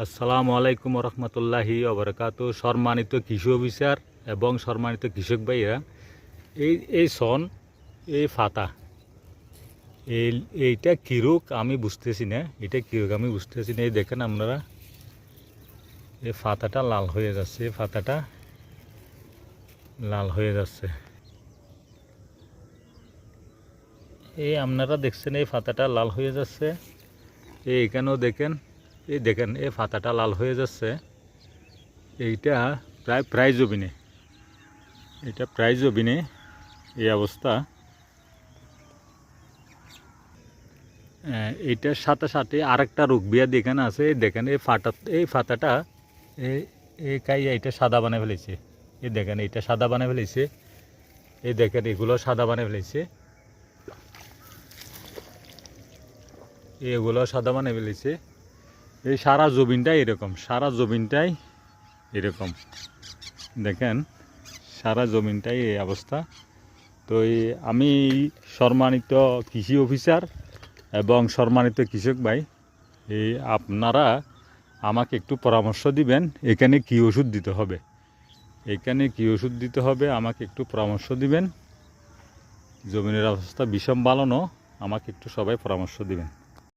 আসসালামু আলাইকুম রহমতুল্লাহি ওবরাকাত। সম্মানিত কৃষি অফিসার এবং সম্মানিত কৃষক ভাইরা, এই সন এই ফাতা এইটা কিরুক আমি বুঝতেছি না, এই দেখেন আপনারা, এই ফাতাটা লাল হয়ে যাচ্ছে, এই আপনারা দেখছেন এই ফাতাটা লাল হয়ে যাচ্ছে। এখানেও দেখেন, এই ফাতাটা লাল হয়ে যাচ্ছে। এইটা প্রায় জবিনে, এই অবস্থা। এইটার সাথে সাথে আরেকটা রোগ বিয়া দেখেন আছে, দেখেন এই ফাতাটা এইটা সাদা বানিয়ে ফেলেছে। এই দেখেন এইটা সাদা বানিয়ে ফেলেছে, এই দেখেন এগুলো সাদা বানিয়ে ফেলেছে, এই সারা জমিনটাই এরকম, দেখেন সারা জমিনটাই এই অবস্থা। তো আমি সম্মানিত কৃষি অফিসার এবং সম্মানিত কৃষক ভাই, আপনারা আমাকে একটু পরামর্শ দিবেন, এখানে কি ওষুধ দিতে হবে, আমাকে একটু পরামর্শ দিবেন। জমিনের অবস্থা বিষম ভালো না, আমাকে একটু সবাই পরামর্শ দিবেন।